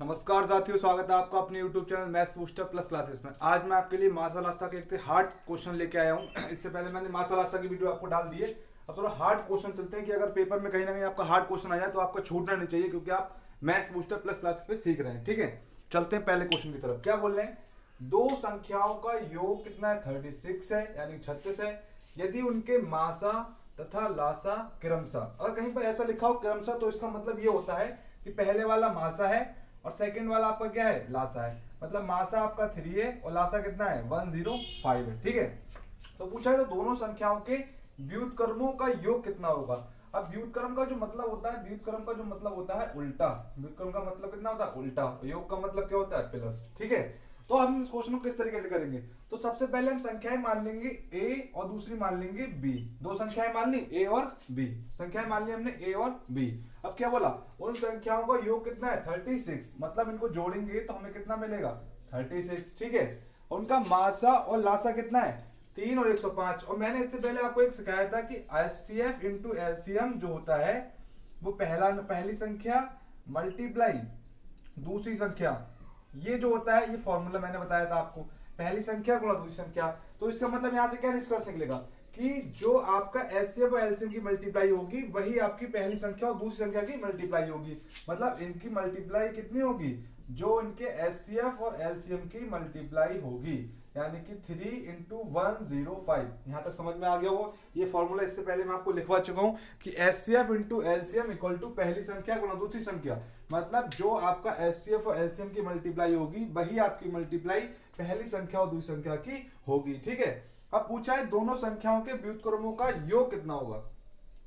नमस्कार साथियों, स्वागत है आपका अपने YouTube channel maths booster plus classes में। आज मैं आपके लिए मासा लासा के एक हार्ड क्वेश्चन लेके आया हूँ। इससे पहले मैंने मासा लासा की वीडियो आपको डाल दी है। अब थोड़ा हार्ड क्वेश्चन चलते हैं कि अगर पेपर में कहीं ना कहीं आपका हार्ड क्वेश्चन आ जाए तो आपका छूटना नहीं चाहिए, क्योंकि आप मैथ्स बूस्टर प्लस क्लासेस पे सीख रहे हैं। ठीक है, चलते हैं पहले क्वेश्चन की तरफ। क्या बोल रहे हैं, दो संख्याओं का योग कितना है, 36 है, यानी 36 है। यदि उनके मासा तथा लासा क्रमशः, अगर कहीं पर ऐसा लिखा हो क्रमशः, तो इसका मतलब ये होता है कि पहले वाला मासा है और सेकंड वाला आपका क्या है, लासा है। मतलब मासा आपका 3 है और लासा कितना है, 105 है। ठीक है, तो पूछा है तो दोनों संख्याओं के व्युत्क्रमों का योग कितना होगा। अब व्युत्क्रम का जो मतलब होता है, व्युत्क्रम का जो मतलब होता है उल्टा। व्युत्क्रम का मतलब कितना होता है, उल्टा। योग का मतलब क्या होता है, प्लस। ठीक है, तो हम इस क्वेश्चन को किस तरीके से करेंगे, तो सबसे पहले हम संख्याएं मान लेंगे ए और दूसरी मान लेंगे बी। दो संख्याएं मान ली, ए और बी। संख्याएं मान ली हमने ए और बी। अब क्या बोला, उन संख्याओं का योग कितना है, 36। मतलब इनको जोड़ेंगे तो हमें कितना मिलेगा, 36। ठीक है, उनका मासा और लासा कितना है, 3 और 105। और मैंने इससे पहले आपको एक सिखाया था कि एचसीएफ इंटू एलसीएम जो होता है वो पहली संख्या मल्टीप्लाई दूसरी संख्या, ये जो होता है, ये फॉर्मूला मैंने बताया था आपको, पहली संख्या गुणा दूसरी संख्या। तो इसका मतलब यहां से क्या निष्कर्ष निकलेगा कि जो आपका एचसीएफ और एलसीएम की मल्टीप्लाई होगी वही आपकी पहली संख्या और दूसरी संख्या की मल्टीप्लाई होगी। मतलब इनकी मल्टीप्लाई कितनी होगी, जो इनके एचसीएफ और एलसीएम की मल्टीप्लाई होगी, यानी कि 3 इंटू 105। यहां तक समझ में आ गया हो। ये फॉर्मूला इससे पहले मैं आपको लिखवा चुका हूं कि HCF into LCM equal to पहली संख्या गुणा दूसरी संख्या। मतलब जो आपका एचसीएफ और एलसीएम की मल्टीप्लाई होगी वही आपकी मल्टीप्लाई पहली संख्या और दूसरी संख्या की होगी। ठीक है, अब पूछा है दोनों संख्याओं के व्युत्क्रमों का योग कितना होगा।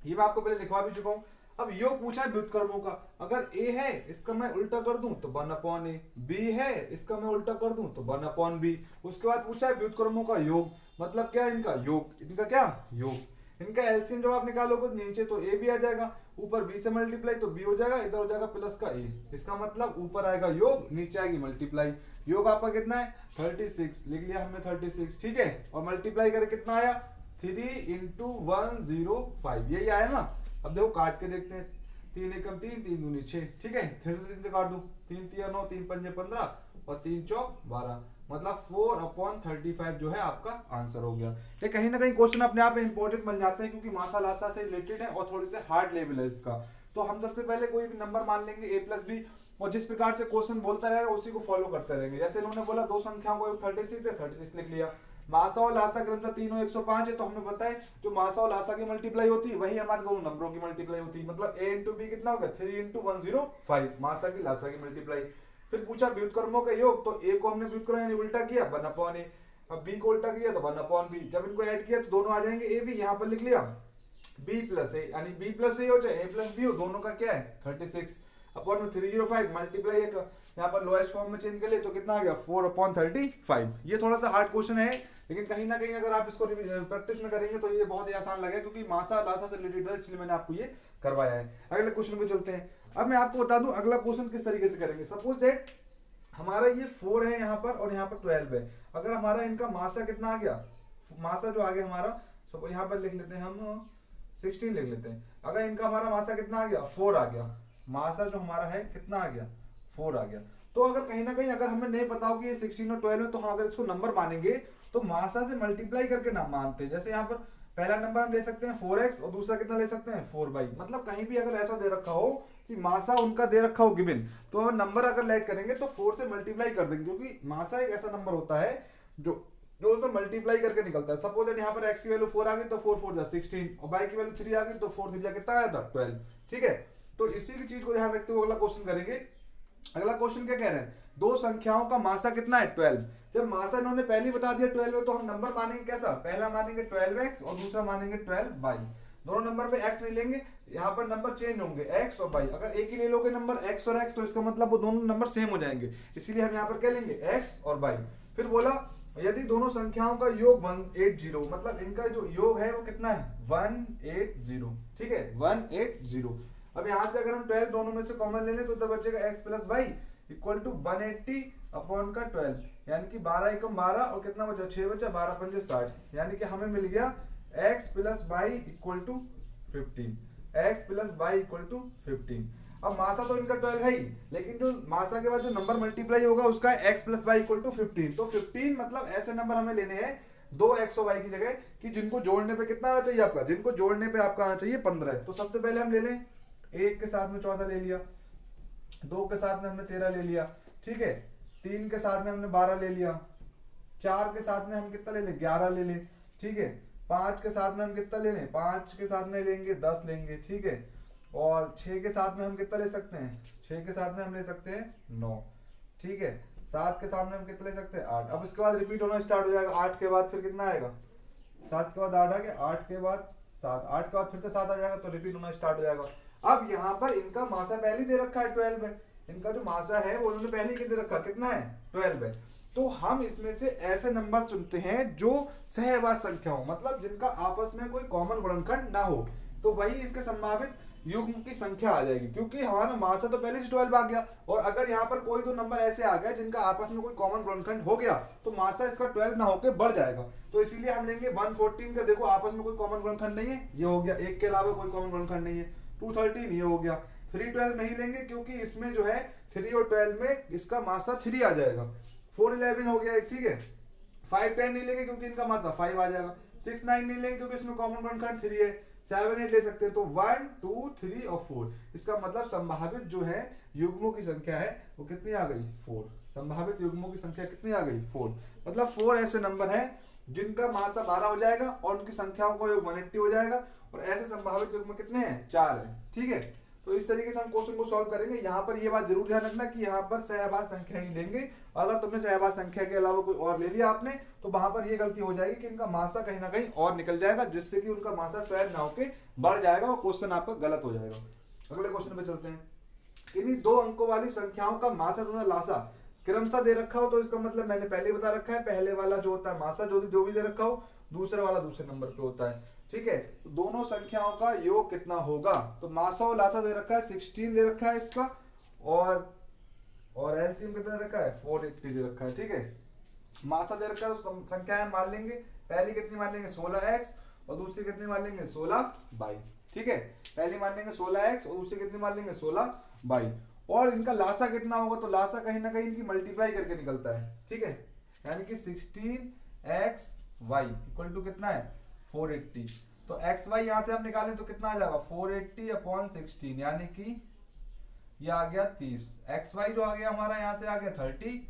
ये मैं आपको पहले लिखवा भी चुका हूं। अब योग पूछा है व्युत्क्रमों का। अगर a है इसका मैं उल्टा कर दूं तो 1/a, b है इसका मैं उल्टा कर दूं तो 1/b। उसके बाद पूछा है व्युत्क्रमों का योग, मतलब क्या, इनका योग, इनका क्या योग। इनका एलसीएम जब आप निकालोगे तो नीचे तो a भी आ जाएगा, ऊपर b से मल्टीप्लाई तो b हो जाएगा, इधर हो जाएगा प्लस का a। इसका मतलब ऊपर आएगा योग, नीचे आएगी मल्टीप्लाई। योग आपका कितना है, 36 लिख लिया हमने 36। ठीक है, और मल्टीप्लाई करके कितना आया, 3 इंटू 105, यही आया ना। अब देखो काट के देखते हैं, 3 एकम 3, 3 दूनी 6। ठीक है, 3 से 3 से काट दो, 3 तिया 9, 3 पंजे 15 और 3 चौक 12। मतलब 4/35 जो है आपका आंसर हो गया। ये कहीं ना कहीं क्वेश्चन अपने आप में इंपॉर्टेंट बन जाते हैं, क्योंकि मासा लासा से रिलेटेड है और थोड़े से हार्ड लेवल है इसका। तो हम सबसे पहले कोई भी नंबर मान लेंगे a प्लस बी, और जिस प्रकार से क्वेश्चन बोलता रहेगा उसी को फॉलो करते रहेंगे। जैसे इन्होंने बोला दो संख्याओं को 36 है, 36 लिख लिया। मासा और लासा क्रमशः 3 और 105 है, तो हमें पता है जो मासा और लासा की मल्टीप्लाई होती है वही हमारे दोनों नंबरों की मल्टीप्लाई होती है। मतलब a इंटू बी कितना होगा, 3 इंटू 105, मासा की लासा की मल्टीप्लाई। फिर पूछा व्युत्क्रमों का योग, तो a को हमने व्युत्क्रम यानी उल्टा किया 1/a, अब b को उल्टा किया तो 1/b। जब इनको ऐड किया तो दोनों आ जाएंगे a b, यहाँ पर लिख लिया b प्लस a, यानी b प्लस a हो चाहे a प्लस b हो, दोनों का क्या है 36 अपॉन में 305 मल्टीप्लाई एक यहाँ पर लोएस्ट फॉर्म में चेंज कर ले तो कितना आ गया 4/35। ये थोड़ा सा हार्ड क्वेश्चन है, लेकिन कहीं ना कहीं अगर आप इसको प्रैक्टिस में करेंगे तो ये बहुत ही आसान लगेगा, क्योंकि मासा लासा से रिलेटेड है, इसलिए मैंने आपको ये करवाया है। अगले क्वेश्चन पे चलते हैं। अब मैं आपको बता दूं अगला क्वेश्चन किस तरीके से करेंगे। सपोज दैट हमारा ये 4 है यहाँ पर और यहाँ पर 12 है। अगर हमारा इनका मासा कितना आ गया, मासा जो आ गया हमारा, सो यहाँ पर लिख लेते हैं हम 16 लिख लेते हैं। अगर इनका हमारा मासा कितना आ गया, 4 आ गया, मासा जो हमारा है कितना आ गया, 4 आ गया। तो अगर कहीं ना कहीं अगर हमें नहीं पता हो कि ये 16 और 12 है, तो हम अगर इसको नंबर मानेंगे तो मासा से मल्टीप्लाई करके नाम मानते हैं। जैसे यहाँ पर पहला नंबर हम ले सकते हैं 4x और दूसरा कितना ले सकते हैं 4y। मतलब कहीं भी अगर ऐसा दे रखा हो कि मासा उनका दे रखा हो गिवन, तो हम नंबर अगर लेट करेंगे तो 4 से मल्टीप्लाई कर देंगे, क्योंकि मासा एक ऐसा नंबर होता है जो उसमें मल्टीप्लाई करके निकलता है। सपोज यहाँ पर x की वैल्यू 4 आ गई तो 4 4 जा 16 और y की वैल्यू 3 आ गई तो 4 3 जा कितना आया था 12। ठीक है, तो इसी की चीज को ध्यान रखते हुए अगला क्वेश्चन करेंगे। अगला क्वेश्चन क्या कह रहे हैं, दो संख्याओं का मासा कितना है 12। जब मासा इन्होंने पहले बता दिया 12 है, तो हम नंबर मानेंगे कैसा, पहला मानेंगे 12x और दूसरा मानेंगे 12y। दोनों नंबर पे x नहीं लेंगे, यहाँ पर नंबर चेंज होंगे x और y। अगर एक ही ले लोगे नंबर x और x तो इसका मतलब वो दोनों नंबर सेम हो जाएंगे, इसीलिए हम यहाँ पर क्या लेंगे x और y। फिर बोला यदि दोनों संख्याओं का योग 180, मतलब इनका जो योग है वो कितना है 180। ठीक है, 180। अब यहाँ से अगर हम 12 दोनों में से कॉमन ले लें तो उधर बचेगा x plus y equal to 180 upon का 12, यानी कि 12 एकम 12 और कितना बचा 6 बचा, 12 पंजे 60, यानी कि हमें मिल गया x plus y equal to 15। x plus y equal to 15। अब मासा तो इनका 12 है ही, लेकिन जो मासा के बाद जो नंबर मल्टीप्लाई होगा उसका x plus y equal to 15। तो 15 मतलब ऐसे नंबर हमें लेने हैं दो x और y की जगह कि जिनको जोड़ने पे कितना आना चाहिए आपका, जिनको जोड़ने पे आपका आना चाहिए 15। तो सबसे पहले हम ले लें 1 के साथ में 14 ले लिया, 2 के साथ में हमने 13 ले लिया, ठीक है, 3 के साथ में हमने 12 ले लिया, 4 के साथ में हम कितना ले लें 11 ले लें, ठीक है, 5 के साथ में हम कितना ले लें 5 के साथ में लेंगे 10 लेंगे, ठीक है, और 6 के साथ में हम कितना ले सकते हैं 6 के साथ में हम ले सकते हैं 9, ठीक है, 7 के साथ में हम कितना ले सकते हैं 8। अब इसके बाद रिपीट होना स्टार्ट हो जाएगा, 8 के बाद फिर कितना आएगा 7 के बाद 8 आ गया, 8 के बाद 7, 8 के बाद फिर से 7 आ जाएगा, तो रिपीट होना स्टार्ट हो जाएगा। अब यहाँ पर इनका मासा पहले दे रखा है 12 है, इनका जो मासा है वो उन्होंने पहले ही दे रखा कितना है 12 है। तो हम इसमें से ऐसे नंबर चुनते हैं जो सहवास संख्या हो, मतलब जिनका आपस में कोई कॉमन गुणनखंड ना हो, तो वही इसके संभावित युग्म की संख्या आ जाएगी, क्योंकि हमारा मासा तो पहले से 12 आ गया, और अगर यहाँ पर कोई दो नंबर ऐसे आ गए जिनका आपस में कोई कॉमन गुणनखंड हो गया तो मासा इसका 12 ना होकर बढ़ जाएगा। तो इसीलिए हम लेंगे 114 का, देखो आपस में कोई कॉमन गुणनखंड नहीं है, ये हो गया, एक के अलावा कोई कॉमन गुणनखंड नहीं है, 213 ये हो गया। 312 नहीं लेंगे क्योंकि इसमें जो है 3 और 12 में इसका मासा 3 आ जाएगा। 411 हो गया, ठीक है। 510 नहीं लेंगे क्योंकि इनका मासा 5 आ जाएगा। 69 नहीं लेंगे क्योंकि इसमें कॉमन गुणनखंड 3 है। 78 ले सकते हैं, तो 1 2 3 और 4, इसका मतलब संभावित जो है युग्मों की संख्या है वो कितनी आ गई 4। संभावित युग्मों की संख्या कितनी आ गई 4, मतलब 4 ऐसे नंबर हैं जिनका मासा 12 हो जाएगा और उनकी संख्याओं का योग 180 हो जाएगा, और ऐसे संभावित युग्म कितने हैं 4 है, ठीक है। तो इस तरीके से हम क्वेश्चन को सॉल्व करेंगे। यहाँ पर ये बात जरूर ध्यान रखना कि यहाँ पर सहवास संख्या ही लेंगे, अगर तुमने सहवास संख्या के अलावा कोई और ले लिया आपने तो वहां पर ये गलती हो जाएगी कि इनका मासा कहीं ना कहीं और निकल जाएगा, जिससे कि उनका मासा 12 ना होके बढ़ जाएगा और क्वेश्चन आपका गलत हो जाएगा। अगले क्वेश्चन पे चलते हैं। इन्हीं 2 अंकों वाली संख्याओं का मासा तथा लासा क्रमशः दे रखा हो, तो इसका मतलब मैंने पहले बता रखा है, पहले वाला जो होता है मासा जो भी दे रखा हो, दूसरा वाला दूसरे नंबर पे होता है, ठीक है। तो दोनों संख्याओं का योग कितना होगा, तो मासा और लासा दे रखा है 16 दे रखा है इसका, और एलसीएम कितना दे रखा है 480 दे रखा है, ठीक है। मासा दे रखा है तो संख्याएं मान लेंगे, पहली कितनी मान लेंगे 16x और दूसरी कितनी मान लेंगे 16y, ठीक है। पहली मान लेंगे 16x और दूसरी कितनी मान लेंगे 16y, और इनका लासा कितना होगा, तो लासा कहीं ना कहीं इनकी मल्टीप्लाई करके निकलता है, ठीक है, यानी कि 16xy इक्वल टू कितना है 480। तो xy यहां से हम निकालें तो कितना आ जाएगा 480 अपॉन 16, यानी कि ये आ गया 30। xy जो आ गया हमारा यहाँ से आ गया 30,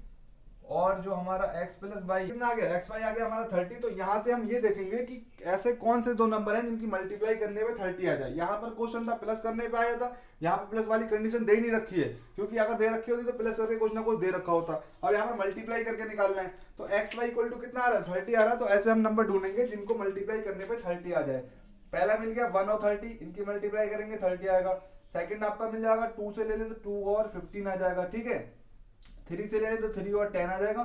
और जो हमारा x प्लस वाई कितना आ गया xy आ गया हमारा 30। तो यहाँ से हम ये देखेंगे कि ऐसे कौन से दो नंबर हैं जिनकी मल्टीप्लाई करने पे 30 आ जाए। यहाँ पर क्वेश्चन था प्लस करने पे आया था, यहाँ पर प्लस वाली कंडीशन दे नहीं रखी है, क्योंकि अगर दे रखी होती तो प्लस करके कुछ ना कुछ दे रखा होता। और यहाँ पर मल्टीप्लाई करके निकालना है, तो xy इक्वल टू कितना आ रहा है 30 आ रहा है। तो ऐसे हम नंबर ढूंढेंगे जिनको मल्टीप्लाई करने पे 30 आ जाए। पहला मिल गया 1 और 30, इनकी मल्टीप्लाई करेंगे 30 आएगा। सेकंड आपका मिल जाएगा 2 से ले लें तो 2 और 15 आ जाएगा, ठीक है। 3 से ले लें तो 3 और 10 आ जाएगा।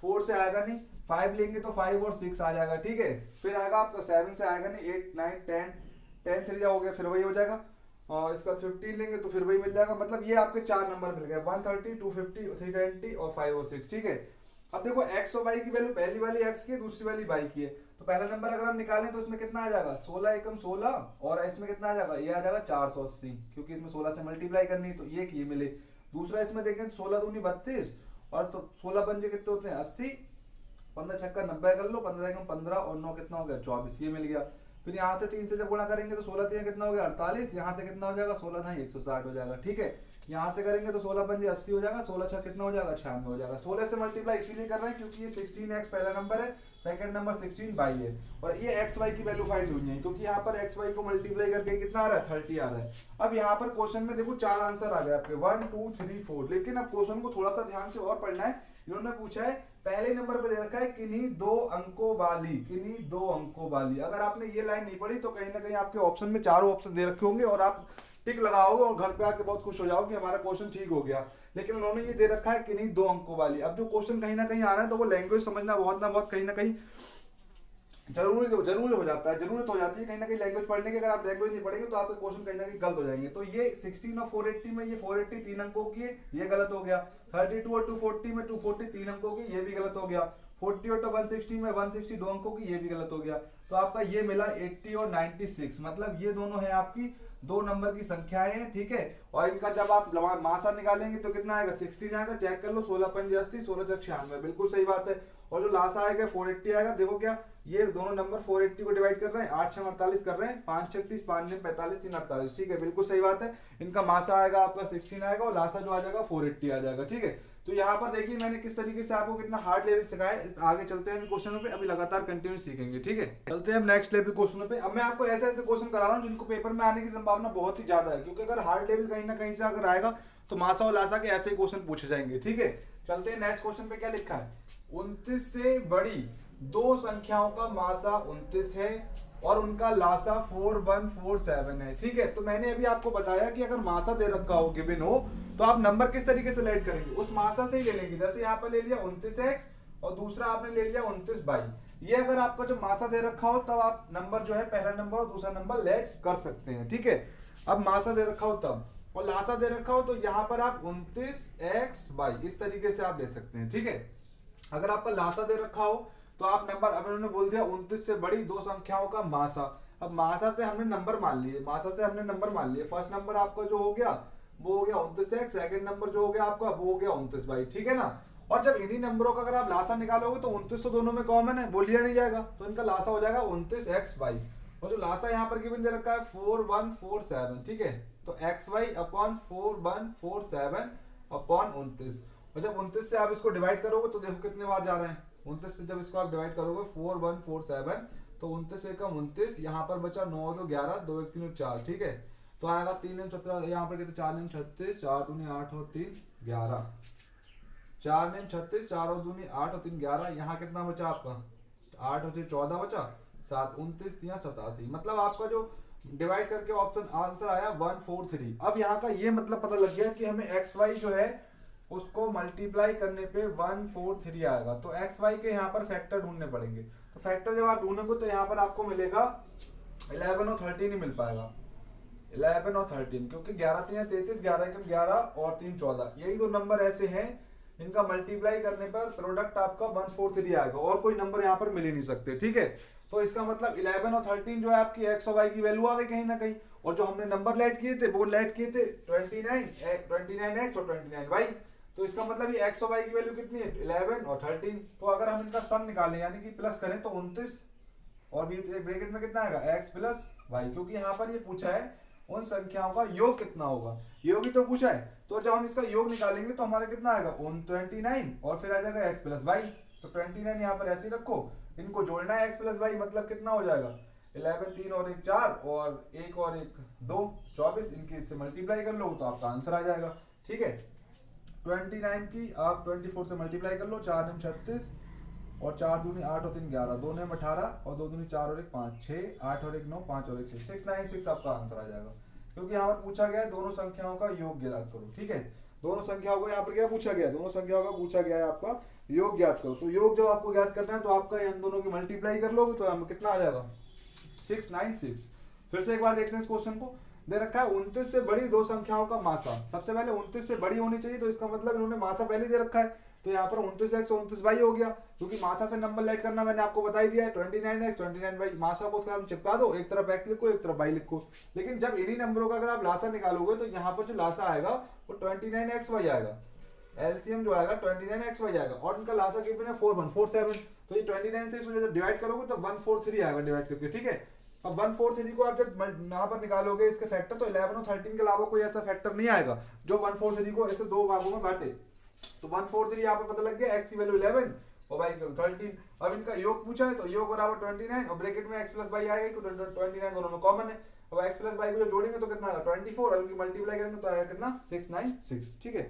4 से आएगा नहीं, 5 लेंगे तो 5 और 6 आ जाएगा, ठीक है। फिर आएगा आपका 7 से आएगा नहीं, 8 9 10 10 3 हो गया, फिर वही हो जाएगा। और इसका 15 लेंगे तो फिर वही मिल जाएगा। मतलब ये आपके 4 नंबर मिल गए, 130 250 320 और 5 और 6, ठीक है। अब देखो x और y की वैल्यू, पहली वाली x की है, दूसरी वाली y की है। तो पहला नंबर अगर हम निकालें तो इसमें कितना आ जाएगा 16 एकम 16, और इसमें कितना आ जाएगा, ये आ जाएगा 480, क्योंकि इसमें 16 से मल्टीप्लाई करनी है तो ये मिले। दूसरा इसमें देखें 16 दूनी 32 और 16 पंजे कितने होते हैं 80, 15 छक्का 90 कर लो, 15 एकम 15 और 9 कितना हो गया 24, ये मिल गया। फिर यहाँ से 3 से जब गुणा करेंगे तो 16 3 कितना हो गया 48, यहाँ से कितना हो जाएगा 16 था 160 हो जाएगा, ठीक है। यहाँ से करेंगे तो 16 पंजे 80 हो जाएगा, 16 छह कितना हो जाएगा 96 हो जाएगा। 16 से मल्टीप्लाई इसीलिए कर रहे हैं क्योंकि ये 16x पहला नंबर है, सेकंड नंबर 16y है, और ये xy की वैल्यू फाइंड हुई है क्योंकि यहाँ पर xy को मल्टीप्लाई करके कितना आ रहा है 30 आ रहा है। अब यहाँ पर क्वेश्चन में देखो 4 आंसर आ गए आपके 1 2 3 4, लेकिन अब क्वेश्चन को थोड़ा सा ध्यान से और पढ़ना है। इन्होंने पूछा है पहले नंबर पे दे रखा है किन्हीं 2 अंकों वाली, किन्हीं 2 अंकों वाली। अगर आपने ये लाइन नहीं पढ़ी तो कहीं ना कहीं आपके ऑप्शन में चारों ऑप्शन दे रखे होंगे और आप टिक लगाओगे और घर पे आके बहुत खुश हो जाओगे कि हमारा क्वेश्चन ठीक हो गया। लेकिन उन्होंने ये दे रखा है किन्हीं 2 अंकों वाली। अब जो क्वेश्चन कहीं ना कहीं आ रहा है तो वो लैंग्वेज समझना बहुत ना बहुत कहीं ना कहीं जरूरी हो जाता है, जरूरत हो जाती है कहीं ना कहीं लैंग्वेज पढ़ने की। अगर आप लैंग्वेज नहीं पढ़ेंगे तो आपके क्वेश्चन कहीं ना कहीं गलत हो जाएंगे। तो ये 16 और 480 में ये 480 3 अंकों की है, ये गलत हो गया। 32 और 240 में 240 3 अंकों की, ये भी गलत हो गया। 40 और 160 में 160 2 अंकों की, ये भी गलत हो गया। तो आपका ये मिला 80 और 96, मतलब ये दोनों है आपकी 2 नंबर की संख्याएं हैं, ठीक है। और इनका जब आप मासा निकालेंगे तो कितना आएगा 16 आएगा, चेक कर लो, 16 पंजे 80, 16 96, बिल्कुल सही बात है। और जो लासा आएगा 480 आएगा, देखो क्या ये दोनों नंबर 480 को डिवाइड कर रहे हैं, 8 6 48 कर रहे हैं, 5 36 5 9 45 3 48, ठीक है बिल्कुल सही बात है। इनका मासा आएगा आपका 16 आएगा और लासा जो आ जाएगा 480 आ जाएगा, ठीक है। तो यहाँ पर देखिए मैंने किस तरीके से आपको कितना हार्ड लेवल सिखाया है। आगे चलते हैं क्वेश्चनों पे, अभी लगातार कंटिन्यू सीखेंगे, ठीक है। चलते हैं नेक्स्ट लेवल क्वेश्चनों पे। अब मैं आपको ऐसे ऐसे क्वेश्चन करा रहा हूँ जिनको पेपर में आने की संभावना बहुत ही ज्यादा है, क्योंकि अगर हार्ड लेवल कहीं ना कहीं से अगर आएगा तो मासा और लासा के ऐसे क्वेश्चन पूछे जाएंगे, ठीक है। चलते हैं नेक्स्ट क्वेश्चन पे, क्या लिखा है, 29 से बड़ी दो संख्याओं का मासा 29 है और उनका लासा 4147 है, ठीक है। तो मैंने अभी आपको बताया कि अगर मासा दे रखा हो, गिवन हो, तो आप नंबर किस तरीके से लेट करेंगे, उस मासा से ही ले लेंगे। जैसे यहाँ पर ले लिया 29x और दूसरा आपने ले लिया 29y। ये अगर आपका जो मासा दे रखा हो तब आप नंबर जो है पहला नंबर और दूसरा नंबर लेट कर सकते हैं, ठीक है। अब मासा दे रखा हो तब, और लासा दे रखा हो तो यहाँ पर आप 29xy इस तरीके से आप ले सकते हैं, ठीक है। अगर आपका लासा दे रखा हो तो आप नंबर, अब उन्होंने बोल दिया 29 से बड़ी दो संख्याओं का मासा। अब मासा से हमने नंबर मान लिए, मासा से हमने नंबर मान लिए। फर्स्ट नंबर आपका जो हो गया वो हो गया 29x, सेकंड नंबर जो हो गया आपका वो हो गया 29y, ठीक है ना। और जब इन्हीं नंबरों का अगर आप लासा निकालोगे तो 29 तो दोनों में कॉमन है, बोलिया नहीं जाएगा, तो इनका लासा हो जाएगा 29xy। और जो लासा यहाँ पर गिवन दे रखा है 4147, ठीक है। तो xy अपॉन 4147 अपॉन 29। और जब 29 से आप इसको डिवाइड करोगे तो देखो कितने बार जा रहे हैं, 29 से जब इसको आप डिवाइड करोगे 4147 तो 29 एकम 29, यहाँ पर बचा 9 2 11 2 1 3 4, ठीक है। तो आएगा 3 9 17, यहाँ पर कहते 4 9 36, 4 दूनी 8 और 3 11, 4 9 36, 4 और दूनी 8 और 3 11, यहाँ कितना बचा आपका 8 और 14 बचा, 7 29 3 87। मतलब आपका जो डिवाइड करके ऑप्शन आंसर आया 143। अब यहाँ का ये मतलब पता लग गया कि हमें एक्स वाई जो है उसको मल्टीप्लाई करने पे 143 आएगा। तो एक्स वाई के यहाँ पर फैक्टर ढूंढने पड़ेंगे। तो फैक्टर जब आप ढूंढोगे तो यहाँ पर आपको मिलेगा 11 और 13 ही मिल पाएगा, 11 और 13, क्योंकि 11 3 33, 11 1 11 और 3 14, यही दो नंबर ऐसे हैं इनका मल्टीप्लाई करने पर प्रोडक्ट आपका 143 आएगा, और कोई नंबर यहाँ पर मिल ही नहीं सकते, ठीक है। तो इसका मतलब 11 और 13 जो है आपकी एक्स और वाई की वैल्यू आ गई कहीं ना कहीं। और जो हमने नंबर लेट किए थे वो लेट किए थे 29x और 29y। तो इसका मतलब ये एक्स और वाई की वैल्यू कितनी है 11 और 13। तो अगर हम इनका सम निकालें यानी कि प्लस करें तो 29 और ब्रैकेट में कितना आएगा x प्लस वाई, क्योंकि यहाँ पर ये पूछा है उन संख्याओं का योग कितना होगा, योग ही तो पूछा है। तो जब हम इसका योग निकालेंगे तो हमारा कितना आएगा 29 और फिर आ जाएगा x प्लस वाई। तो 29 यहाँ पर ऐसे ही रखो, इनको जोड़ना है x प्लस वाई, मतलब कितना हो जाएगा 11 3 और 1 4 और 1 और 1 2 24, इनकी इससे मल्टीप्लाई कर लो तो आपका आंसर आ जाएगा, ठीक है। 29 की आप 24 से मल्टीप्लाई कर लो, 4 9 36 और 4 दूनी 8 और 3 11, 2 9 18 और 2 दूनी 4 और 1 5 6 8 और 1 9 5 और 1 6, 696 आपका आंसर आ जाएगा। क्योंकि यहाँ पर पूछा गया है दोनों संख्याओं का योग ज्ञात करो, ठीक है। दोनों संख्याओं को यहाँ पर क्या पूछा गया है, दोनों संख्याओं का पूछा गया है आपका योग ज्ञात करो। तो योग जब आपको ज्ञात करना है तो आपका इन दोनों की मल्टीप्लाई कर लोगे तो हमें कितना आ जाएगा 696। फिर से एक बार देखते हैं इस क्वेश्चन को। दे रखा है 29 से बड़ी दो संख्याओं का मासा। सबसे पहले 29 से बड़ी होनी चाहिए, तो इसका मतलब इन्होंने मासा पहले दे रखा है। तो यहाँ पर 29x और 29y हो गया, क्योंकि मासा से नंबर लेट करना मैंने आपको बता ही दिया है। 29x 29y, मासा को उसका चिपका दो, एक तरफ x लिखो एक तरफ y लिखो। लेकिन जब इन्हीं नंबरों का अगर आप लासा निकालोगे तो यहाँ पर जो लासा आएगा वो 29xy आएगा, एलसीएम जो आएगा 29xy आएगा, और इनका लासा कितना है 4147। तो ये 29 से इसको जब डिवाइड करोगे तो 143 आएगा डिवाइड करके, ठीक है। अब 143 को आप जब यहाँ पर निकालोगे इसके फैक्टर, तो 11 और 13 के अलावा कोई ऐसा फैक्टर नहीं आएगा जो 143 को ऐसे दो भागों में बांटे। तो 143 यहाँ पर पता लग गया, x की वैल्यू 11 और y की 13। अब इनका योग पूछा है तो योग बराबर 29 और ब्रैकेट में x प्लस वाई आएगा, क्योंकि 29 दोनों में कॉमन है। अब x प्लस वाई को जो जोड़ेंगे तो कितना आएगा 24 और इनकी मल्टीप्लाई करेंगे तो आएगा कितना 696, ठीक है।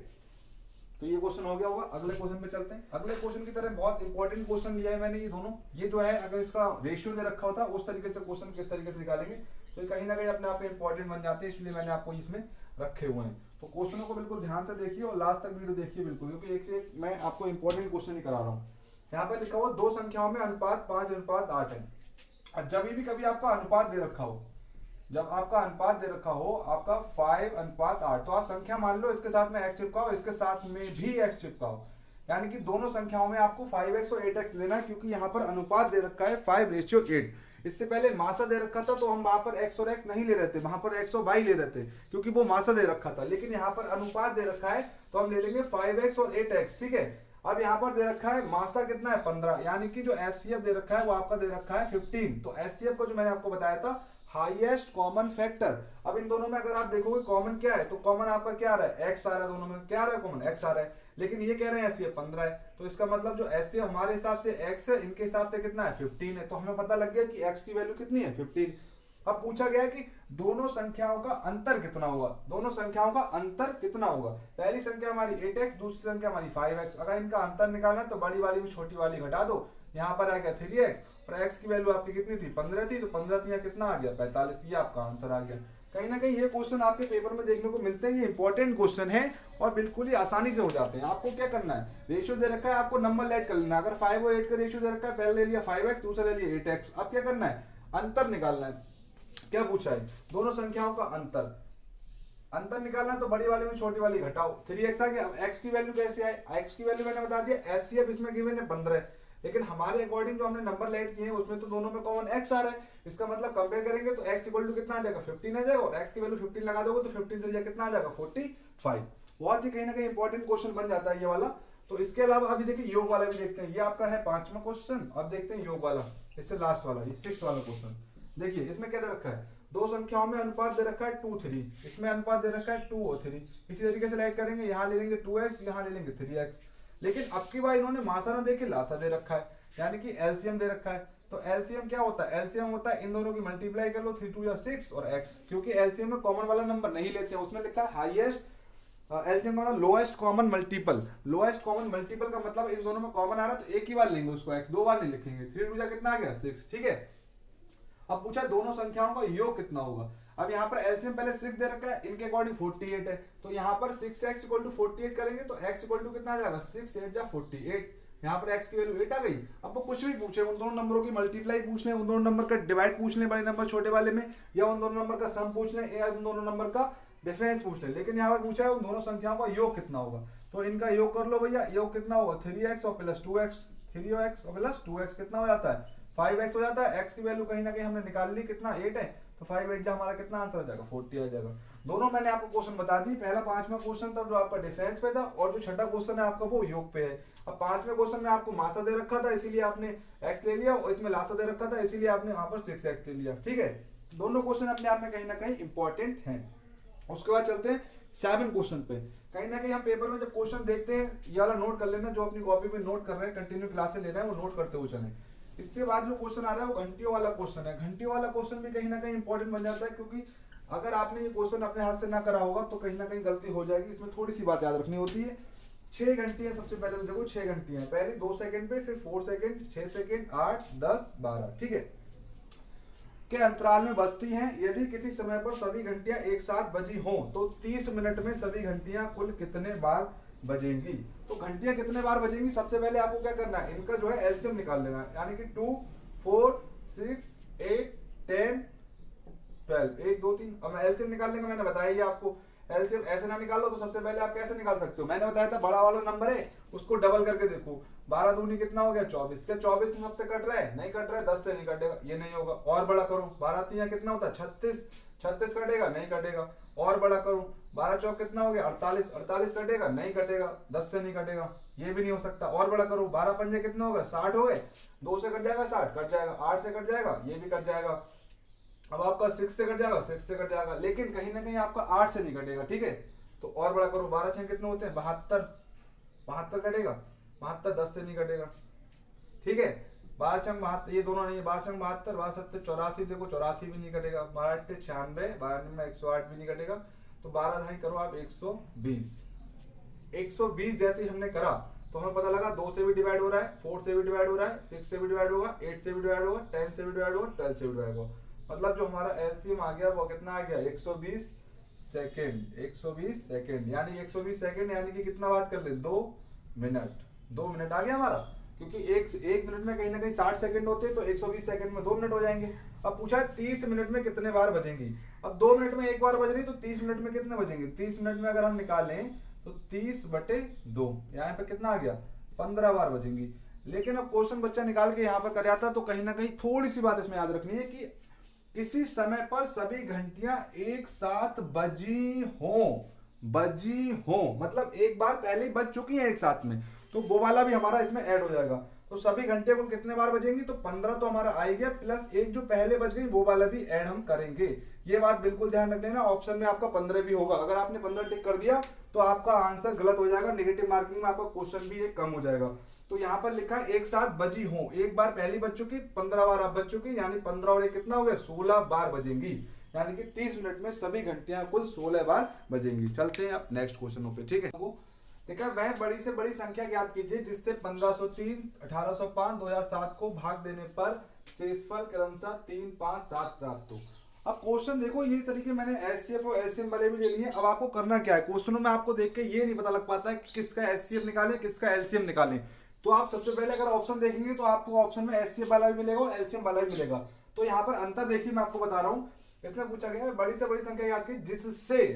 तो ये क्वेश्चन हो गया होगा। अगले क्वेश्चन पे चलते हैं। अगले क्वेश्चन की तरह बहुत इंपॉर्टेंट क्वेश्चन लिया है मैंने ये दोनों। ये जो है अगर इसका रेशियो दे रखा होता उस तरीके से क्वेश्चन किस तरीके से निकालेंगे तो ये कहीं ना कहीं अपने आप में इंपॉर्टेंट बन जाते हैं, इसलिए मैंने आपको इसमें रखे हुए हैं। तो क्वेश्चनों को बिल्कुल ध्यान से देखिए और लास्ट तक वीडियो देखिए बिल्कुल, क्योंकि एक से एक मैं आपको इंपॉर्टेंट क्वेश्चन ही करा रहा हूँ। यहाँ पर लिखा हुआ दो संख्याओं में अनुपात 5:8 है। और जब भी कभी आपका अनुपात दे रखा हो, जब आपका अनुपात दे रखा हो आपका 5:8, तो आप संख्या मान लो इसके साथ में x चिपकाओ, इसके साथ में भी x चिपकाओ, यानी कि दोनों संख्याओं में आपको 5x और 8x लेना है, क्योंकि यहाँ पर अनुपात दे रखा है 5:8। इससे पहले मासा दे रखा था तो हम वहां पर x और x नहीं ले रहे थे, वहां पर x और y ले रहे थे क्योंकि वो मासा दे रखा था। लेकिन यहाँ पर अनुपात दे रखा है तो हम ले लेंगे 5x और 8x, ठीक है। अब यहाँ पर दे रखा है मासा कितना है 15, यानी कि जो एचसीएफ दे रखा है वो आपका दे रखा है 15। तो एचसीएफ को जो मैंने आपको बताया था हाईएस्ट कॉमन फैक्टर, अब इन दोनों में अगर आप देखोगे कॉमन क्या है तो कॉमन आपका क्या आ रहा है, एक्स आ रहा है, दोनों में क्या आ रहा है कॉमन, एक्स आ रहा है। लेकिन ये कह रहे हैं एचसीएफ 15 है, तो इसका मतलब जो एचसीएफ हमारे हिसाब से एक्स है, इनके हिसाब से कितना है 15 है। तो हमें पता लग गया कि एक्स की वैल्यू कितनी है 15। अब पूछा गया कि दोनों संख्याओं का अंतर कितना होगा, दोनों संख्याओं का अंतर कितना होगा। पहली संख्या हमारी 8x, दूसरी संख्या हमारी 5x। अगर इनका अंतर निकालना है तो बड़ी वाली में छोटी वाली घटा दो, यहाँ पर आ गया 3x और x की वैल्यू आपकी कितनी थी 15 थी, तो 15 यहाँ कितना आ गया 45, ये आपका आंसर आ गया। कहीं ना कहीं ये क्वेश्चन आपके पेपर में देखने को मिलते हैं, ये इंपॉर्टेंट क्वेश्चन है और बिल्कुल ही आसानी से हो जाते हैं। आपको क्या करना है, रेशियो दे रखा है, आपको नंबर ऐड कर लेना। अगर 5 और 8 का रेशियो दे रखा है, पहले ले लिया 5x, दूसरा ले लिया 8x। अब क्या करना है, अंतर निकालना है। क्या पूछा है, दोनों संख्याओं का अंतर, अंतर निकालना है तो बड़ी वाली में छोटी वाली घटाओ, 3x आ गया। अब x की वैल्यू कैसे आए, x की वैल्यू मैंने बता दिया, एचसीएफ इसमें गिवन है 15 है, लेकिन हमारे अकॉर्डिंग जो हमने नंबर लेट किए हैं उसमें तो दोनों में कॉमन x आ रहा है। इसका मतलब कंपेयर करेंगे तो x इक्वल टू कितना आ जाएगा 15 आ जाएगा, और x की वैल्यू 15 लगा दोगे तो 15 से कितना आ जाएगा 45। बहुत ही कहीं ना कहीं इंपॉर्टेंट क्वेश्चन बन जाता है ये वाला। तो इसके अलावा अभी देखिए योग वाला भी देखते हैं, ये आपका है 5वां क्वेश्चन। अब देखते हैं योग वाला, इससे लास्ट वाला, ये 6 वाला क्वेश्चन। देखिए इसमें क्या दे रखा है, दो संख्याओं में अनुपात दे रखा है 2 3, इसमें अनुपात दे रखा है 2 और 3। इसी तरीके से लाइट करेंगे, यहाँ ले लेंगे 2x, यहाँ ले लेंगे 3x। लेकिन अब की बार इन्होंने मासा ना देके लासा दे रखा है, यानी कि एलसीएम दे रखा है। तो एलसीएम क्या होता है, एलसीएम होता है इन दोनों की मल्टीप्लाई कर लो, 3 2 या 6 और x। क्योंकि एलसीएम में कॉमन वाला नंबर नहीं लेते हैं, उसमें लिखा है हाईएस्ट, एलसीएम का lowest common multiple. Lowest common multiple का मतलब इन दोनों में कॉमन आ रहा है तो एक ही बार लेंगे उसको, x 2 बार नहीं लिखेंगे। 3 2 कितना आ गया 6, ठीक है। अब पूछा दोनों संख्याओं का योग कितना होगा। अब यहाँ पर एलसीएम पहले 6 दे रखा है, इनके अकॉर्डिंग 48 है, तो यहाँ पर 6x इक्वल टू 48 करेंगे तो x इक्वल टू कितना आ जाएगा 6 8 जा 48। यहाँ पर x की वैल्यू 8 आ गई। अब वो कुछ भी पूछे, उन दोनों नंबरों की मल्टीप्लाई पूछ लें, उन दोनों नंबर का डिवाइड पूछ लें बड़े नंबर छोटे वाले में, या उन दोनों नंबर का सम पूछ लें, या उन दोनों नंबर का डिफरेंस पूछ लें। लेकिन यहाँ पर पूछा है उन दोनों संख्याओं का योग कितना होगा, तो इनका योग कर लो भैया। योग कितना होगा 3x और प्लस 2x, 3x और प्लस 2x कितना हो जाता है 5x हो जाता है। x की वैल्यू कहीं ना कहीं हमने निकाल ली, कितना 8 है, तो 5 8 हमारा कितना आंसर आ जाएगा 40 आ जाएगा। दोनों मैंने आपको क्वेश्चन बता दी, पहला 5वां क्वेश्चन था जो आपका डिफरेंस पे था, और जो छठा क्वेश्चन है आपका वो योग पे है। अब 5वें क्वेश्चन में आपको मासा दे रखा था इसीलिए आपने x ले लिया, और इसमें लासा दे रखा था इसीलिए आपने यहाँ पर 6x ले लिया, ठीक है। दोनों क्वेश्चन अपने आप में कहीं ना कहीं इंपॉर्टेंट हैं। उसके बाद चलते हैं 7 क्वेश्चन पे। कहीं ना कहीं हम पेपर में जब क्वेश्चन देखते हैं, ये वाला नोट कर लेना, जो अपनी कॉपी में नोट कर रहे हैं, कंटिन्यू क्लासेस ले रहे हैं वो नोट करते हुए चलें। इसके बाद जो क्वेश्चन आ रहा है वो घंटियों वाला क्वेश्चन है। घंटियों वाला क्वेश्चन भी कहीं ना कहीं इंपॉर्टेंट बन जाता है, क्योंकि अगर आपने ये क्वेश्चन अपने हाथ से ना करा होगा तो कहीं ना कहीं गलती हो जाएगी। इसमें थोड़ी सी बात याद रखनी होती है। 6 घंटियां सबसे पहले तो देखो, 6 घंटियां, पहली 2 सेकंड पे, फिर 4 सेकंड, 6 सेकंड, 8 10 12, ठीक है, के अंतराल में बजती हैं। यदि किसी समय पर सभी घंटियां एक साथ बजी हों तो 30 मिनट में सभी घंटियां कुल कितने बार बजेंगी। तो घंटियां कितने बार बजेंगी, सबसे पहले आपको क्या करना है, इनका जो है एलसीएम निकाल लेना है, यानी कि 2 4 6 8 10 12, 1 2 3। अब एलसीएम निकालने का मैंने बताया ही आपको। एलसीएम ऐसे ना निकालो तो सबसे पहले आप कैसे निकाल सकते हो, मैंने बताया था बड़ा वाला नंबर है उसको डबल करके देखो। 12 दूनी कितना हो गया 24, क्या 24 सबसे कट रहा है, नहीं कट रहा है, 10 से नहीं कटेगा, ये नहीं होगा। और बड़ा करो, 12 3 कितना होता है 36, 36 कटेगा, नहीं कटेगा। और बड़ा करो, 12 चौक कितना हो गया 48, 48 कटेगा, नहीं कटेगा, 10 से नहीं कटेगा, ये भी नहीं हो सकता। और बड़ा करो, 12 पंजे कितना होगा 60 हो गए, 2 से कट जाएगा 60 कट जाएगा, 8 से कट जाएगा, ये भी कट जाएगा। अब आपका 6 से कट जाएगा, 6 से कट जाएगा, लेकिन कहीं ना कहीं आपका 8 से नहीं कटेगा, ठीक है। तो और बड़ा करो, 12 6 कितने होते हैं 72, 72 कटेगा, 72 10 से नहीं कटेगा, ठीक है। 12 6 72, ये दोनों नहीं है, 12 6 72, 12 7 84, देखो 84 भी नहीं कटेगा, 12 8 96, 12 9 108 भी नहीं कटेगा। तो 12 ढाई करो आप 120, 120 जैसे ही हमने करा तो हमें पता लगा 2 से भी डिवाइड हो रहा है, 4 से भी डिवाइड हो रहा है, 6 से भी डिवाइड होगा, 8 से भी डिवाइड होगा, 10 से भी डिवाइड होगा, 12 से भी डिवाइड होगा। मतलब जो हमारा एलसीएम आ गया वो कितना आ गया 120 सेकेंड, 120 सेकेंड, यानी 120 सेकेंड यानी कि कितना बात कर ले 2 मिनट, 2 मिनट आ गया हमारा। क्योंकि एक मिनट में कहीं ना कहीं 60 सेकंड होते हैं, तो 120 सेकंड में 2 मिनट हो जाएंगे। अब पूछा है 30 मिनट में कितने बार बजेंगी। अब 2 मिनट में एक बार बज रही तो 30 मिनट में कितने बजेंगे, 30 मिनट में अगर हम निकालें तो 30/2, यहाँ पे कितना आ गया 15 बार बजेंगी। लेकिन अब क्वेश्चन बच्चा निकाल के यहाँ पर कर आता, तो कहीं ना कहीं थोड़ी सी बात इसमें याद रखनी है कि किसी समय पर सभी घंटियां एक साथ बजी हो, मतलब एक बार पहले ही बज चुकी हैं एक साथ में, तो वो वाला भी हमारा इसमें ऐड हो जाएगा। तो सभी घंटे कुल कितने बार बजेंगी, तो 15 तो हमारा आ ही गया, प्लस एक जो पहले बज गई वो वाला भी ऐड हम करेंगे। ये बात बिल्कुल ध्यान रख लेना, ऑप्शन में आपका 15 भी होगा। अगर आपने 15 टिक कर दिया तो आपका आंसर गलत हो जाएगा, नेगेटिव मार्किंग में आपका क्वेश्चन भी एक कम हो जाएगा। तो यहाँ पर लिखा है एक साथ बजी हो, एक बार पहली बज चुकी, 15 बार अब बज चुकी, यानी 15 और एक कितना हो गया, 16 बार बजेंगी, यानी कि 30 मिनट में सभी घंटियां कुल 16 बार बजेंगी। चलते हैं अब नेक्स्ट क्वेश्चन पे, ठीक है। देखा, वह बड़ी से बड़ी संख्या ज्ञात कीजिए जिससे 1503, 1805, 2007 को भाग देने पर शेषफल क्रमशः 3, 5, 7 प्राप्त हो। अब क्वेश्चन देखो, ये तरीके मैंने एचसीएफ और एलसीएम वाले भी ले लिए। अब आपको करना क्या है, क्वेश्चनों में आपको देख के ये नहीं पता लग पाता है कि किसका एचसीएफ निकालें किसका एलसीएम निकालें। तो आप सबसे पहले अगर ऑप्शन देखेंगे तो आपको ऑप्शन में एचसीएफ वाला भी मिलेगा और एलसीएम वाला भी मिलेगा। तो यहाँ पर अंतर देखिए, मैं आपको बता रहा हूँ। इसमें पूछा गया है बड़ी से बड़ी संख्या याद की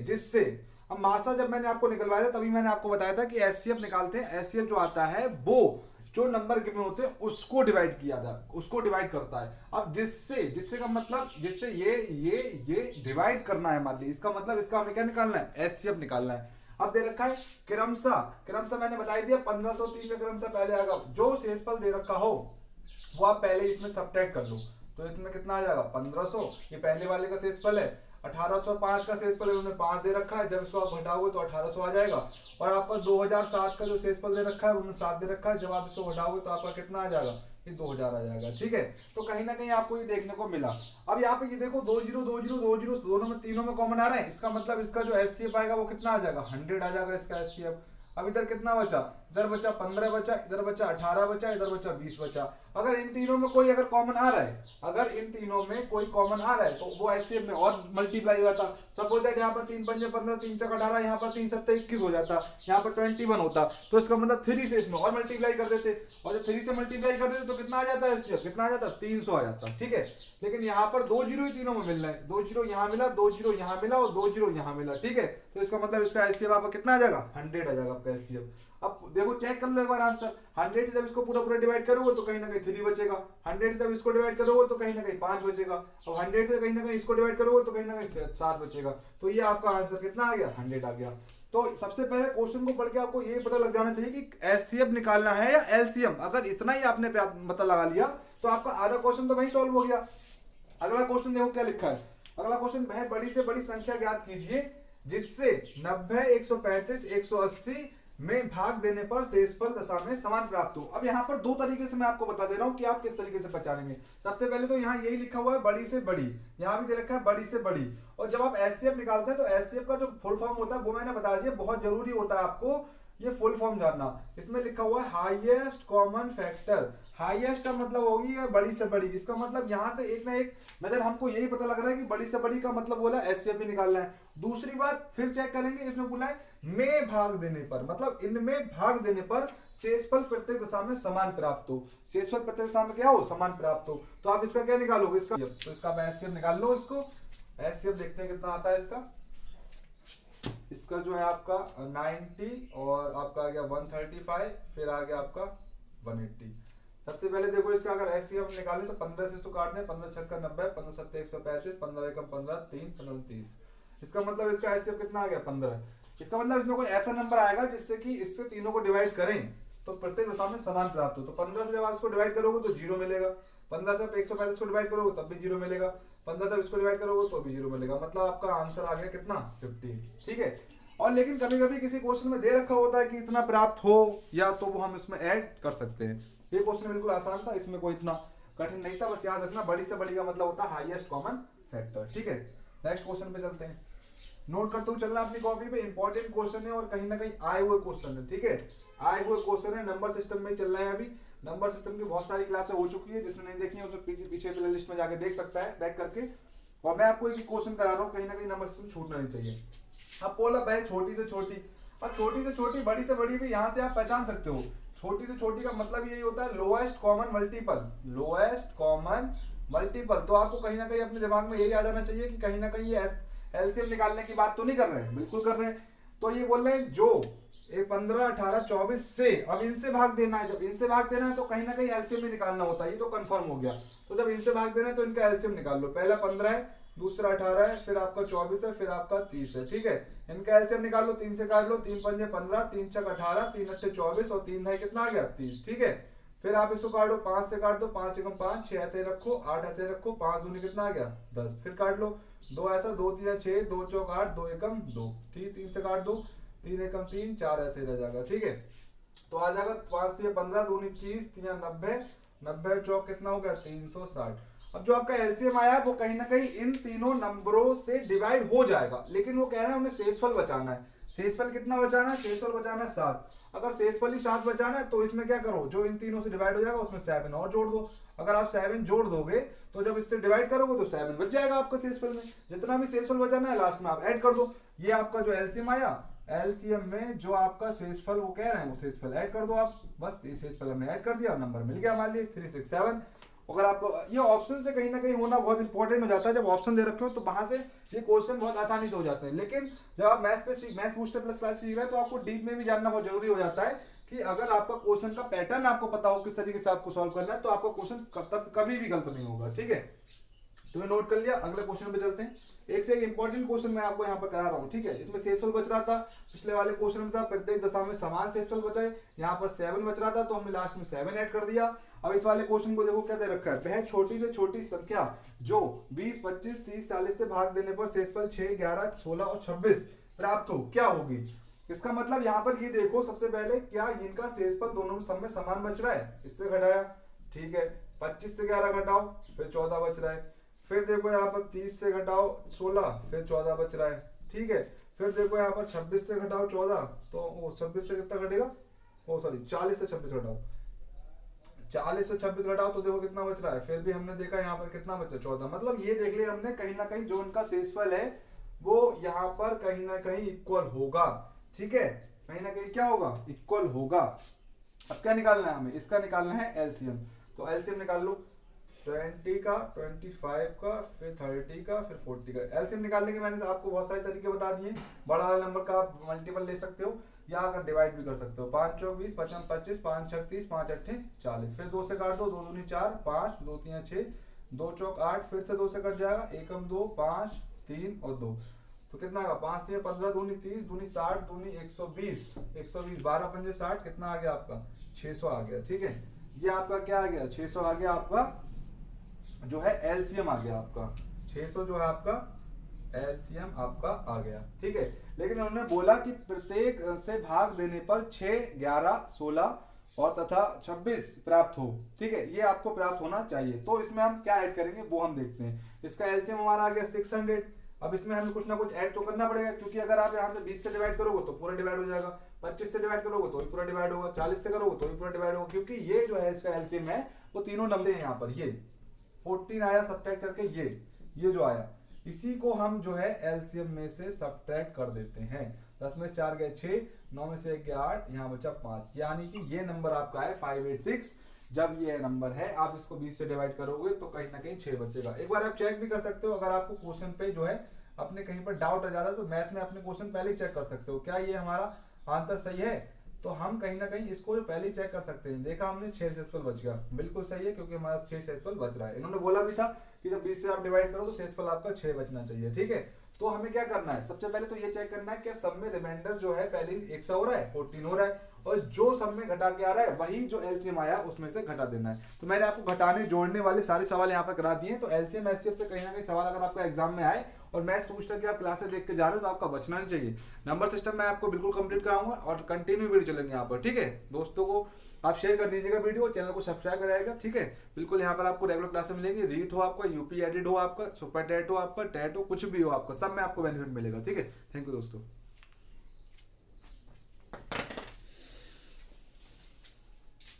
जिससे अब मासा जब मैंने आपको निकलवाया था तभी मैंने आपको बताया था कि एचसीएफ निकालते हैं, एचसीएफ जो आता है वो जो नंबर गिवन होते हैं उसको डिवाइड किया था, उसको डिवाइड करता है। अब जिससे का मतलब जिससे ये डिवाइड करना है, मान लीजिए इसका मतलब इसका हमें क्या निकालना है, एचसीएफ निकालना है। अब दे रखा है क्रमशः मैंने बता दिया 1503 का क्रमशः पहले आएगा, जो शेषफल दे रखा हो वो आप पहले इसमें सब्ट्रैक्ट कर लो, तो इसमें कितना आ जाएगा 1500, ये पहले वाले का शेषफल है। 1805 का शेषफल उन्होंने 5 दे रखा है, जब इसको आप घटाओगे तो 1800 आ जाएगा। और आपका 2007 का जो शेषफल दे रखा है उन्होंने 7 दे रखा है, जब आप इसको घटाओगे तो आपका कितना आ जाएगा, ये 2000 आ जाएगा, ठीक है। तो कहीं ना कहीं आपको ये देखने को मिला। अब यहाँ पे ये देखो 20 दोनों में तीनों में कॉमन आ रहे हैं, इसका मतलब इसका जो एचसीएफ आएगा वो कितना आ जाएगा, 100 आ जाएगा इसका एचसीएफ। अब इधर कितना बचा, इधर बचा 15 बचा, इधर बचा 18 बचा, इधर बचा 20 बचा। अगर इन तीनों में कोई अगर कॉमन आ रहा है, अगर इन तीनों में कोई कॉमन आ रहा है तो वो एचसीएफ में और मल्टीप्लाई होता। सपोज दैट यहाँ पर 3 पंजे 15, 3 चक 18, यहाँ पर 3 सत्ते 21 हो जाता, यहाँ पर 21 होता, तो इसका मतलब 3 से इसमें और मल्टीप्लाई कर देते, और जब 3 से मल्टीप्लाई कर देते तो कितना आ जाता है एचसीएफ, कितना आ जाता, 300 आ जाता, ठीक है। लेकिन यहाँ पर 2 जीरो ही तीनों में मिल रहा है, 2 जीरो यहाँ मिला, 2 जीरो यहाँ मिला और 2 जीरो यहाँ मिला, ठीक है। तो इसका मतलब इसका एचसीएफ आपका कितना आ जाएगा, 100 आ जाएगा आपका एचसीएफ। अब देखो चेक कर लो एक बार आंसर, 100 से जब इसको पूरा डिवाइड करोगे तो कहीं ना कहीं 3 बचेगा, 100 से जब इसको डिवाइड करोगे तो कहीं ना कहीं 5 बचेगा, अब 100 से कहीं ना कहीं इसको डिवाइड करोगे तो कहीं ना कहीं 7 बचेगा। तो ये आपका आंसर कितना आ गया, 100 आ गया। तो सबसे पहले क्वेश्चन को पढ़ के आपको ये पता लग जाना चाहिए कि एचसीएफ निकालना है या एलसीएम। अगर इतना ही आपने पता लगा लिया तो आपका आधा क्वेश्चन तो वही सॉल्व हो गया। अगला क्वेश्चन देखो क्या लिखा है, अगला क्वेश्चन, वह बड़ी से बड़ी संख्या ज्ञात कीजिए जिससे 90, 135, 180 में भाग देने पर शेषफल दशा में समान प्राप्त हो। अब यहाँ पर दो तरीके से मैं आपको बता दे रहा हूँ कि आप किस तरीके से पहचानेंगे। सबसे पहले तो यहाँ यही लिखा हुआ है बड़ी से बड़ी, यहाँ भी दे रखा है बड़ी से बड़ी, और जब आप एचसीएफ निकालते हैं तो एचसीएफ का जो फुल फॉर्म होता है वो मैंने बता दिया, बहुत जरूरी होता है आपको ये फुल फॉर्म जानना। इसमें लिखा हुआ है हाईएस्ट कॉमन फैक्टर, हाईएस्ट का मतलब होगी बड़ी से बड़ी, इसका मतलब यहाँ से एक ना एक नजर हमको यही पता लग रहा है कि बड़ी से बड़ी का मतलब बोला एचसीएफ भी निकालना है। दूसरी बात फिर चेक करेंगे, इसमें बोला है में भाग देने पर, मतलब इनमें भाग देने पर शेषफल प्रत्येक दशा में समान प्राप्त हो, शेषफल प्रत्येक दशा में क्या हो, समान प्राप्त हो। तो आप इसका क्या निकालोगे, इसका तो इसका एचसीएफ निकाल लो। इसको एचसीएफ देखते हैं कितना आता है इसका जो है आपका 90 और आपका आ गया 135, फिर आ गया आपका 180। सबसे पहले देखो इसका अगर एचसीएफ निकालें तो 15 से इसको काटने, 15 छक्का 90, 15 सत्ते 135, 15 एकम 15, 3 15 30। इसका मतलब इसका एचसीएफ कितना आ गया 15। इसका मतलब इसमें कोई ऐसा नंबर आएगा जिससे कि इससे तीनों को डिवाइड करें तो प्रत्येक दशा में समान प्राप्त हो। तो 15 से जब आप इसको डिवाइड करोगे तो 0 मिलेगा, 15 से आप 135 को डिवाइड करोगे तब भी 0 मिलेगा, 15 से इसको डिवाइड करोगे तो भी 0 मिलेगा, मतलब आपका आंसर आ गया कितना 50, ठीक है। और लेकिन कभी कभी किसी क्वेश्चन में दे रखा होता है कि इतना प्राप्त हो या, तो वो हम इसमें ऐड कर सकते हैं। ये क्वेश्चन बिल्कुल आसान था, इसमें कोई इतना कठिन नहीं था, बस याद रखना बड़ी से बड़ी का मतलब होता है हाईएस्ट कॉमन फैक्टर, ठीक है। नेक्स्ट क्वेश्चन पे चलते हैं, नोट करते हुए चलना अपनी कॉपी पे, इंपॉर्टेंट क्वेश्चन है और कहीं ना कहीं आए हुए क्वेश्चन है, ठीक है। आए हुए क्वेश्चन है, नंबर सिस्टम में चल रहा है। अभी नंबर सिस्टम की बहुत सारी क्लासें हो चुकी है, जिसने नहीं देखी है उसको पीछे प्ले लिस्ट में जाके देख सकता है बैक करके। और मैं आपको एक क्वेश्चन करा रहा हूँ, कहीं ना कहीं नंबर सिस्टम छूटना नहीं चाहिए। अब बोला भाई छोटी से छोटी, अब छोटी से छोटी बड़ी से बड़ी भी यहाँ से आप पहचान सकते हो। छोटी से छोटी का मतलब यही होता है lowest common multiple, lowest common multiple. तो आपको कहीं ना कहीं अपने दिमाग में यही आ जाना चाहिए कि कहीं ना कहीं ये एलसीएम निकालने की बात तो नहीं कर रहे हैं, बिल्कुल कर रहे हैं। तो ये बोल रहे हैं जो 15, 18, 24 से, अब इनसे भाग देना है। जब इनसे भाग देना है तो कहीं ना कहीं एलसीएम में निकालना होता है, ये तो कंफर्म हो गया। तो जब इनसे भाग देना है तो इनका एलसीएम निकाल लो। पहला 15 है, दूसरा 18 है, फिर आपका 24 है, फिर आपका 30 है। ठीक है, इनका एलसीएम निकाल लो। 3 से काट लो, 3 पंजे 15, 3 छक 18, 3 अट्ठे 24 और 3 है कितना आ गया 30। ठीक है, फिर आप इसको काटो, 5 से काट दो, 5 एकम 5, 6 ऐसे रखो, 8 ऐसे रखो, 5 दूनी कितना आ गया 10। फिर काट लो 2 ऐसा, 2 3 6, 2 चौक 8, 2 एकम 2। ठीक, 3 से काट दो, 3 एकम 3, 4 ऐसे रह जाएगा। ठीक है, तो आ जाएगा 5 से 15, दूनी 30, 3 90, 90 चौक कितना हो गया 360। अब जो आपका एलसीएम आया वो कहीं ना कहीं इन तीनों नंबरों से डिवाइड हो जाएगा, लेकिन वो कह रहे हैं उन्हें शेषफल बचाना है। शेषफल कितना बचाना है? शेषफल बचाना है 7। अगर शेषफल ही 7 बचाना है तो इसमें क्या करो, जो इन तीनों से डिवाइड हो जाएगा उसमें 7 और जोड़ दो। अगर आप 7 जोड़ दोगे तो जब इससे डिवाइड करोगे तो 7 बच जाएगा आपका शेषफल में। जितना भी शेषफल बचाना है लास्ट में आप ऐड कर दो। ये आपका जो एलसीएम आया, एलसीएम में जो आपका शेषफल वो कह रहे हैं वो शेषफल ऐड कर दो आप। बस ये शेषफल हमने ऐड कर दिया और नंबर मिल गया हमारे लिए 367। अगर आपको ये ऑप्शन से कहीं ना कहीं होना बहुत इंपॉर्टेंट हो जाता है, जब ऑप्शन दे रखे हो तो वहां से ये क्वेश्चन बहुत आसानी से हो जाते हैं। लेकिन जब आप मैथ्स बूस्टर प्लस क्लास सीख रहे हैं तो आपको डीप में भी जानना बहुत जरूरी हो जाता है कि अगर आपका क्वेश्चन का पैटर्न आपको पता हो किस तरीके से आपको सॉल्व करना है तो आपका क्वेश्चन कभी भी गलत नहीं होगा। ठीक है, तो नोट कर लिया। अगले क्वेश्चन पे चलते हैं। एक से एक इंपॉर्टेंट क्वेश्चन मैं आपको यहाँ पर करा रहा हूँ। ठीक है, इसमें शेषफल बच रहा था, पिछले वाले क्वेश्चन में था प्रत्येक दशा में समान शेषफल बचा है, यहाँ पर 7 बच रहा था तो हमने लास्ट में 7 ऐड कर दिया। अब इस वाले क्वेश्चन को देखो क्या दे रखा है, वह छोटी से छोटी संख्या जो 20, 25, 30, 40 से भाग देने पर शेषफल 6, 11, 16 और 26 प्राप्त हो, क्या होगी? इसका मतलब यहाँ पर ये देखो, सबसे पहले क्या इनका शेषफल दोनों सब में समान बच रहा है? इससे घटाया, ठीक है, 25 से 11 घटाओ फिर 14 बच रहा है। फिर देखो यहाँ पर 30 से घटाओ 16 फिर 14 बच रहा है। ठीक है, फिर देखो यहाँ पर 26 से घटाओ 14 तो 26 से कितना घटेगा, 40 से 26 घटाओ, 40 से 26 घटाओ तो देखो कितना बच रहा है। फिर भी हमने देखा यहाँ पर कितना बचा 14। मतलब ये देख लिया हमने कहीं ना कहीं जो उनका शेषफल है वो यहाँ पर कहीं ना कहीं इक्वल होगा। ठीक है, कहीं ना कहीं क्या होगा, इक्वल होगा। अब क्या निकालना है हमें, इसका निकालना है एलसीएम। तो एलसीएम निकाल लो, 20 का, 25 का, फिर 30 का, फिर 40 का। एलसीएम निकालने के मैंने आपको बहुत सारे तरीके बता दिए। बड़ा वाला नंबर का आप मल्टीपल ले सकते हो या अगर डिवाइड भी कर सकते हो। 5 चौक 20, 55 25, 5 छक 30, 5 अट्ठे 40। फिर 2 से काट दो, 2 दूनी 4, 5, 2 3 6, 2 चौक 8, फिर से 2 से कट जाएगा, एकम 2, 5, 3 और 2 तो कितना आएगा 5 3 15, दूनी 30, दूनी 60, दूनी 120, 120, 12 पंजे 60, कितना आ गया आपका 600 आ गया। ठीक है, ये आपका क्या आ गया 600 आ गया, आपका जो है एलसीएम आ गया आपका 600 जो है आपका एलसीएम आपका आ गया। ठीक है, लेकिन उन्होंने बोला कि प्रत्येक से भाग देने पर 6, 11, 16 और तथा 26 प्राप्त हो। ठीक है, ये आपको प्राप्त होना चाहिए। तो इसमें हम क्या ऐड करेंगे वो हम देखते हैं। इसका एलसीएम हमारा आ गया 600। अब इसमें हमें कुछ ना कुछ ऐड तो करना पड़ेगा, क्योंकि अगर आप यहाँ से 20 से डिवाइड करोगे तो पूरा डिवाइड हो जाएगा, 25 से डिवाइड करोगे तो भी पूरा डिवाइड होगा, 40 से करोगे तो भी पूरा डिवाइड होगा, क्योंकि ये जो है इसका एलसीएम है वो तीनों नंबर है। यहाँ पर ये 14 आया सब्ट्रैक्ट करके, ये जो आया इसी को हम जो है एलसीएम में से सब्ट्रैक्ट कर देते हैं। 10 में 4 गए 6, 9 में से 1 गया 8, यहाँ बचा 5, यानी कि ये नंबर आपका है 586। जब ये नंबर है आप इसको 20 से डिवाइड करोगे तो कहीं ना कहीं 6 बचेगा। एक बार आप चेक भी कर सकते हो, अगर आपको क्वेश्चन पे जो है अपने कहीं पर डाउट आ जाता है तो मैथ में अपने क्वेश्चन पहले ही चेक कर सकते हो क्या ये हमारा आंसर सही है। तो हम कहीं ना कहीं इसको जो पहले ही चेक कर सकते हैं। देखा हमने 6 शेषफल बच गया, बिल्कुल सही है, क्योंकि हमारा 6 शेषफल बच रहा है। इन्होंने बोला भी था कि जब 20 से आप डिवाइड करो तो शेषफल आपका 6 बचना चाहिए। ठीक है, तो हमें क्या करना है, सबसे पहले तो ये चेक करना है कि सब में रिमाइंडर जो है पहले 1 से हो रहा है, 14 हो रहा है, और जो सब में घटा के आ रहा है वही जो एलसीएम आया उसमें से घटा देना है। तो मैंने आपको घटाने जोड़ने वाले सारे सवाल यहाँ पर करा दिए। तो एलसीएम एचसीएफ से कहीं ना कहीं सवाल अगर आपका एग्जाम में आए और मैथ्स बूस्टर की आप क्लासेस देख के जा रहे हो तो आपका बचना नहीं चाहिए। नंबर सिस्टम मैं आपको बिल्कुल कंप्लीट कराऊंगा और कंटिन्यू वीडियो चलेंगे यहाँ पर। ठीक है, दोस्तों को आप शेयर कर दीजिएगा वीडियो, चैनल को सब्सक्राइब कराएगा। ठीक है, बिल्कुल यहाँ पर आपको रेगुलर क्लासेस मिलेंगी। रीट हो आपका, यूपी एडिट हो आपका, सुपर टेट हो आपका, टेट हो, कुछ भी हो आपका, सब में आपको बेनिफिट मिलेगा। ठीक है, थैंक यू दोस्तों।